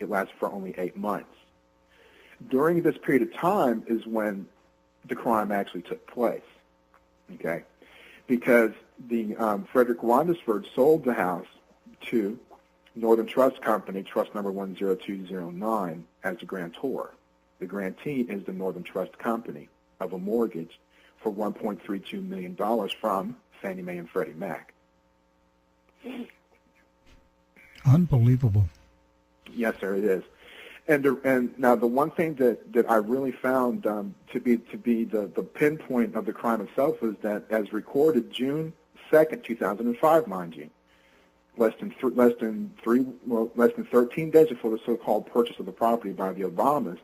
It lasted for only 8 months. During this period of time is when the crime actually took place, okay? Because the Frederick Wandesford sold the house to Northern Trust Company, trust number 10209, as the grantor. The grantee is the Northern Trust Company of a mortgage for $1.32 million from Fannie Mae and Freddie Mac. Unbelievable. Yes, sir, it is. And now the one thing that I really found to be the pinpoint of the crime itself is that, as recorded June 2nd, 2005, mind you, less than 13 days before the so-called purchase of the property by the Obamas,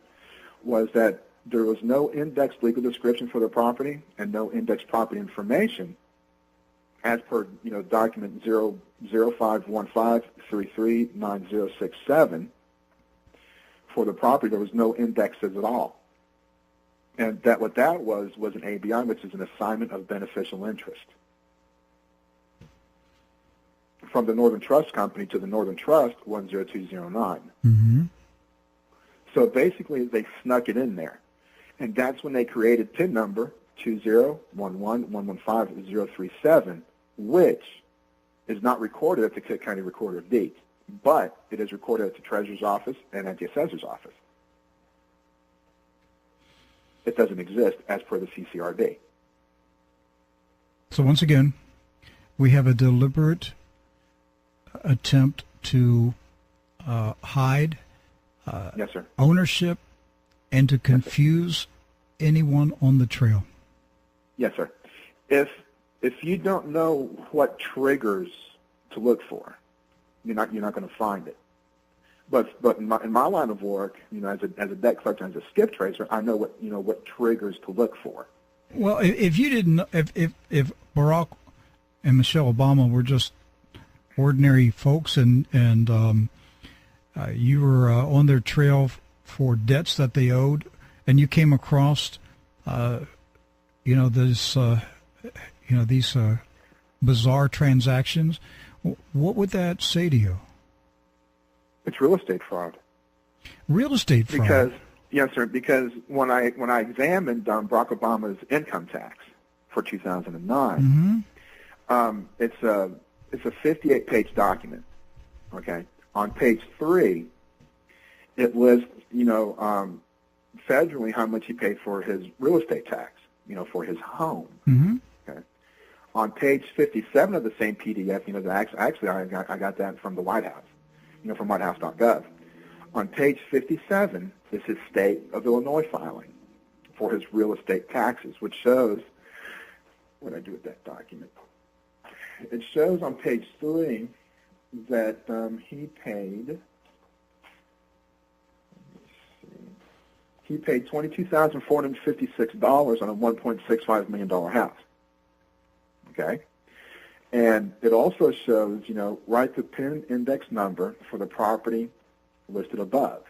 was that there was no indexed legal description for the property and no indexed property information, as per document 0515339067. For the property, there was no indexes at all, and what that was an ABI, which is an assignment of beneficial interest, from the Northern Trust Company to the Northern Trust 10209. Mm-hmm. So basically, they snuck it in there, and that's when they created PIN number 201115037, which is not recorded at the Cook County Recorder of Deeds, but it is recorded at the Treasurer's Office and at the Assessor's Office. It doesn't exist as per the CCRD. So once again, we have a deliberate attempt to hide Yes, sir. ownership and to confuse anyone on the trail. Yes, sir. If you don't know what triggers to look for, you're not going to find it. But in my line of work, as a debt collector, as a skip tracer, I know what triggers to look for. Well, if you didn't, if Barack and Michelle Obama were just ordinary folks, and you were on their trail for debts that they owed, and you came across, these bizarre transactions, what would that say to you? It's real estate fraud. Real estate fraud. Because yes, sir. Because when I examined Barack Obama's income tax for 2009, mm-hmm. It's a 58-page document. Okay, on page 3, it lists federally how much he paid for his real estate tax, for his home. Mm-hmm. Okay. On page 57 of the same PDF, actually I got that from the White House, from whitehouse.gov. On page 57 is his state of Illinois filing for his real estate taxes, which shows, what did I do with that document? It shows on page 3 that he paid $22,456 on a $1.65 million house. Okay? And it also shows, write the PIN index number for the property listed above.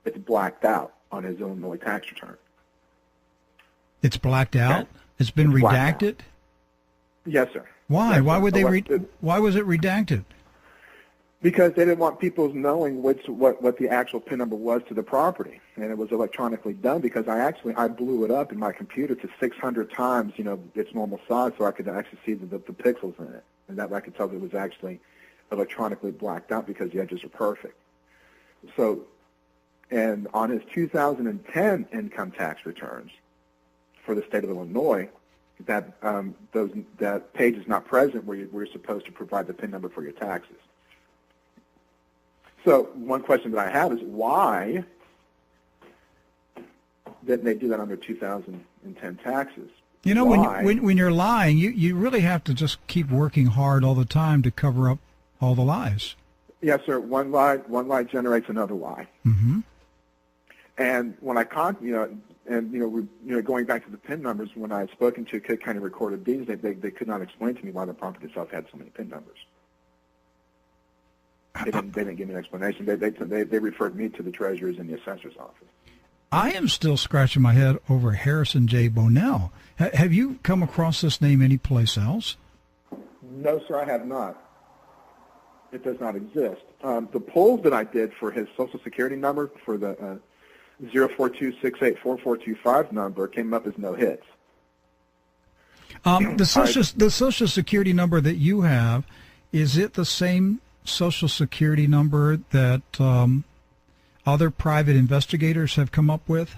It's blacked out on his Illinois tax return. It's blacked out? Okay. It's been redacted? Yes, sir. Why? Yes, Why sir. would why was it redacted? Because they didn't want people knowing what the actual PIN number was to the property, and it was electronically done. Because I blew it up in my computer to 600 times, its normal size, so I could actually see the pixels in it, and that way I could tell that it was actually electronically blacked out because the edges are perfect. So, and on his 2010 income tax returns for the state of Illinois, that page is not present where you're supposed to provide the PIN number for your taxes. So one question that I have is, why didn't they do that under 2010 taxes? When you're lying, you really have to just keep working hard all the time to cover up all the lies. Yes, sir. One lie generates another lie. Mm-hmm. And when going back to the PIN numbers, when I had spoken to Cook County Recorder of Deeds, they could not explain to me why the property itself had so many PIN numbers. They didn't give me an explanation. They referred me to the treasurer's and the assessor's office. I am still scratching my head over Harrison J. Bonnell. Have you come across this name anyplace else? No, sir, I have not. It does not exist. The polls that I did for his Social Security number, for the 042684425 number, came up as no hits. The Social Security number that you have, is it the same Social Security number that other private investigators have come up with?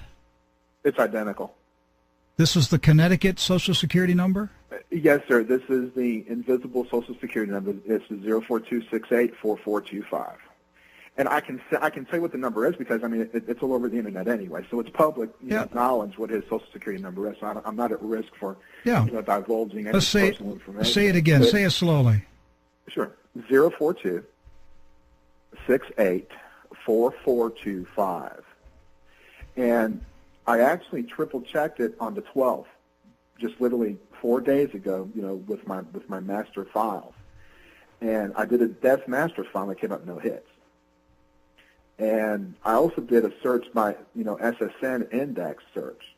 It's identical. This is the Connecticut Social Security number? Yes, sir. This is the invisible Social Security number. It's 042684425. And I can tell you what the number is because, I mean, it's all over the Internet anyway. So it's public knowledge what his Social Security number is. So I'm not at risk for divulging any personal information. Say it again. Say it slowly. Sure. 042684425. And I actually triple-checked it on the 12th, just literally 4 days ago, with my master files. And I did a death master file that came up no hits. And I also did a search by, SSN index search,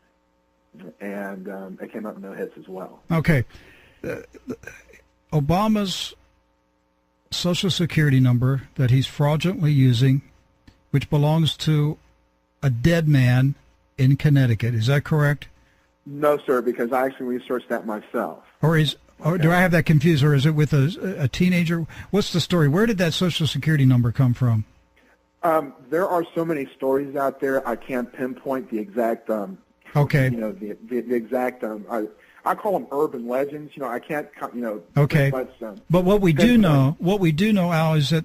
and it came up no hits as well. Okay. Obama's Social Security number that he's fraudulently using, which belongs to a dead man in Connecticut, is that correct? No, sir, because I actually researched that myself. Or do I have that confused, or is it with a teenager? What's the story? Where did that Social Security number come from? There are so many stories out there. I can't pinpoint the exact. Okay. The exact. I call them urban legends. I can't. Okay. Much, but what we do know, Al, is that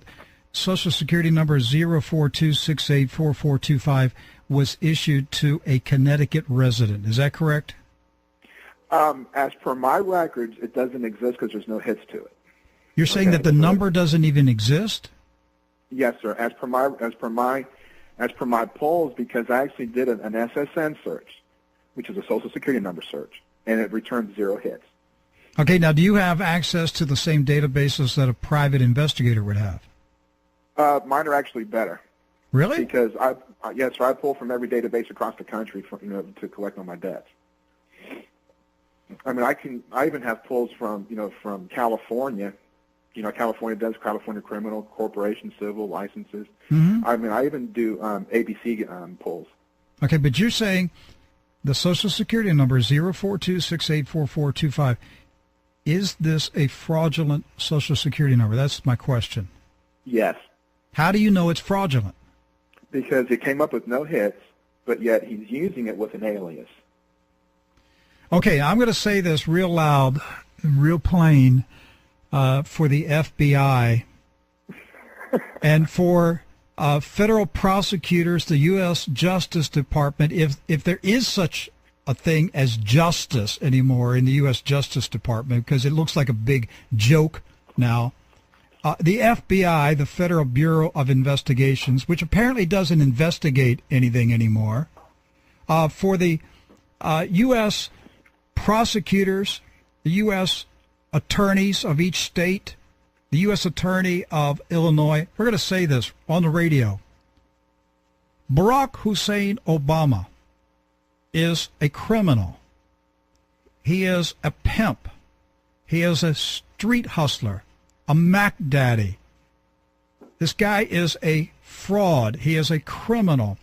Social Security number 042684425 was issued to a Connecticut resident. Is that correct? As per my records, it doesn't exist because there's no hits to it. You're saying that the number doesn't even exist? Yes, sir. As per my polls, because I actually did an SSN search, which is a Social Security number search, and it returned 0 hits. Okay. Now, do you have access to the same databases that a private investigator would have? Mine are actually better. Really? Because I pull from every database across the country to collect on my debts. I mean, I even have pulls from California. California does California criminal, corporation, civil licenses. Mm-hmm. I mean, I even do ABC pulls. Okay, but you're saying the Social Security number is 042684425. Is this a fraudulent Social Security number? That's my question. Yes. How do you know it's fraudulent? Because it came up with no hits, but yet he's using it with an alias. Okay, I'm going to say this real loud, real plain, for the FBI and for federal prosecutors, the U.S. Justice Department, if there is such a thing as justice anymore in the U.S. Justice Department, because it looks like a big joke now. The FBI, the Federal Bureau of Investigations, which apparently doesn't investigate anything anymore, for the U.S. prosecutors, the U.S. attorneys of each state, the U.S. Attorney of Illinois, we're going to say this on the radio. Barrack Hussein Obama is a criminal. He is a pimp. He is a street hustler, a Mac Daddy. This guy is a fraud. He is a criminal.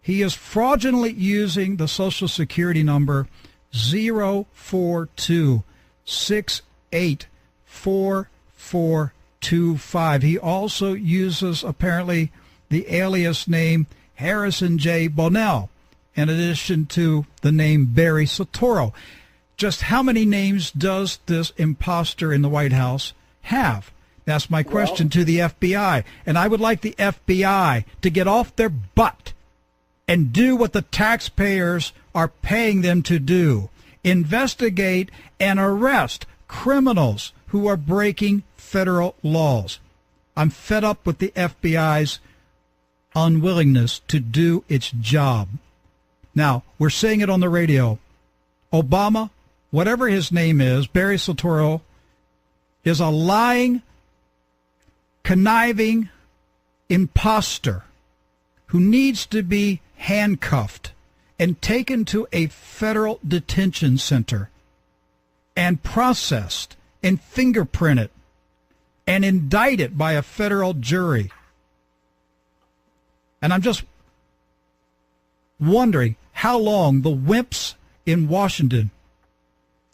He is fraudulently using the Social Security number 042684425. He also uses, apparently, the alias name Harrison J. Bonnell, in addition to the name Barry Soetoro. Just how many names does this imposter in the White House have? That's my question to the FBI. And I would like the FBI to get off their butt and do what the taxpayers are paying them to do. Investigate and arrest criminals who are breaking federal laws. I'm fed up with the FBI's unwillingness to do its job. Now, we're saying it on the radio. Obama, whatever his name is, Barry Soetoro, is a lying, conniving imposter who needs to be handcuffed and taken to a federal detention center and processed and fingerprinted and indicted by a federal jury. And I'm just wondering how long the wimps in Washington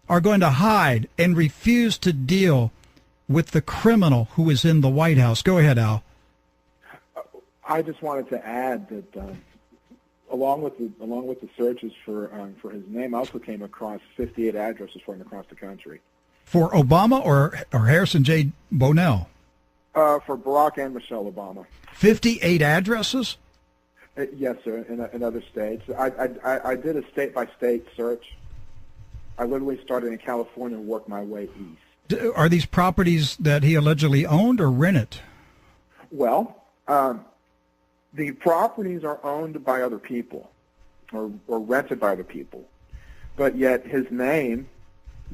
are going to hide and refuse to deal with the criminal who is in the White House. Go ahead, Al. I just wanted to add that along with the searches for his name, I also came across 58 addresses for him across the country. For Obama or Harrison J. Bonnell? For Barack and Michelle Obama. 58 addresses? Yes, sir, in other states. I did a state-by-state search. I literally started in California and worked my way east. Are these properties that he allegedly owned or rented? Well, the properties are owned by other people or rented by other people, but yet his name,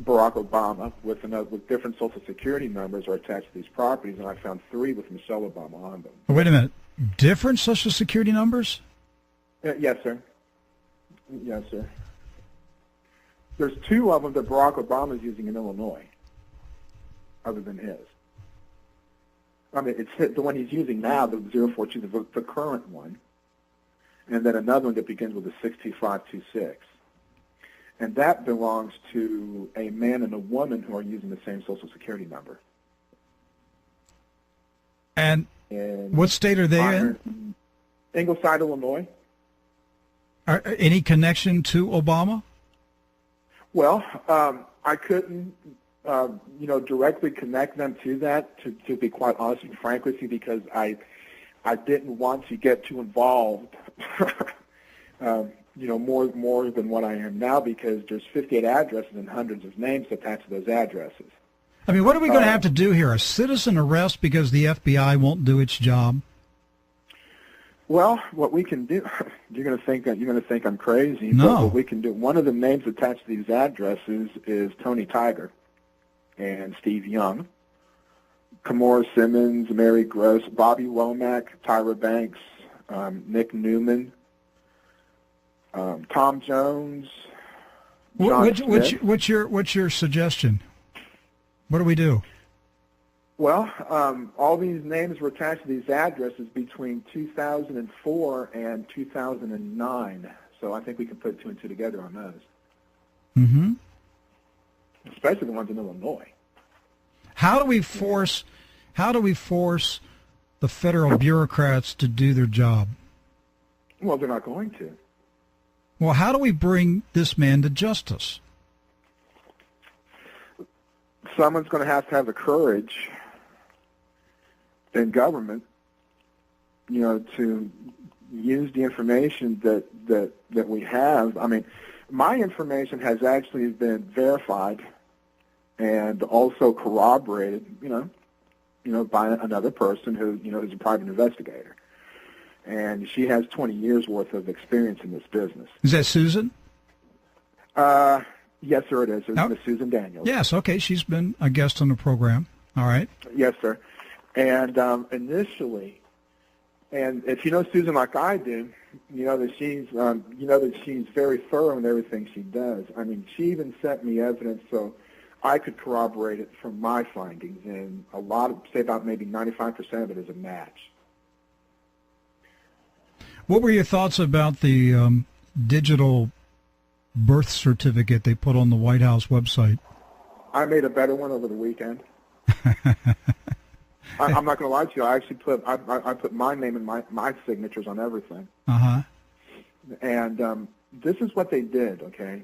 Barack Obama, with different Social Security numbers are attached to these properties, and I found 3 with Michelle Obama on them. Wait a minute. Different Social Security numbers? Yes, sir. Yes, sir. There's 2 of them that Barack Obama is using in Illinois, other than his. I mean, it's the one he's using now, the 0422, the current one, and then another one that begins with a 62526. And that belongs to a man and a woman who are using the same Social Security number. And what state are they in? Ingleside, Illinois. Any connection to Obama? Well, I couldn't, directly connect them to that, to be quite honest and frank with you, because I didn't want to get too involved, more than what I am now, because there's 58 addresses and hundreds of names attached to those addresses. I mean, what are we going to have to do here? A citizen arrest because the FBI won't do its job? Well, what we can do, you're going to think I'm crazy. No. But what we can do, one of the names attached to these addresses is Tony Tiger and Steve Young, Kamora Simmons, Mary Gross, Bobby Womack, Tyra Banks, Nick Newman, Tom Jones. What's your suggestion? What do we do? Well, all these names were attached to these addresses between 2004 and 2009, so I think we can put 2 and 2 together on those. Mm-hmm. Especially the ones in Illinois. How do we force the federal bureaucrats to do their job? Well, they're not going to. Well, how do we bring this man to justice? Someone's going to have the courage in government, to use the information that we have. I mean, my information has actually been verified and also corroborated, by another person who, is a private investigator. And she has 20 years worth of experience in this business. Is that Susan? Yes, sir, it is. It's Miss Susan Daniels. Yes, okay. She's been a guest on the program. All right. Yes, sir. And initially, and if you know Susan like I do, that she's very thorough in everything she does. I mean, she even sent me evidence so I could corroborate it from my findings, and about maybe 95% of it is a match. What were your thoughts about the digital birth certificate they put on the White House website? I made a better one over the weekend. I'm not going to lie to you. I actually put my name and my signatures on everything. Uh-huh. And this is what they did, okay?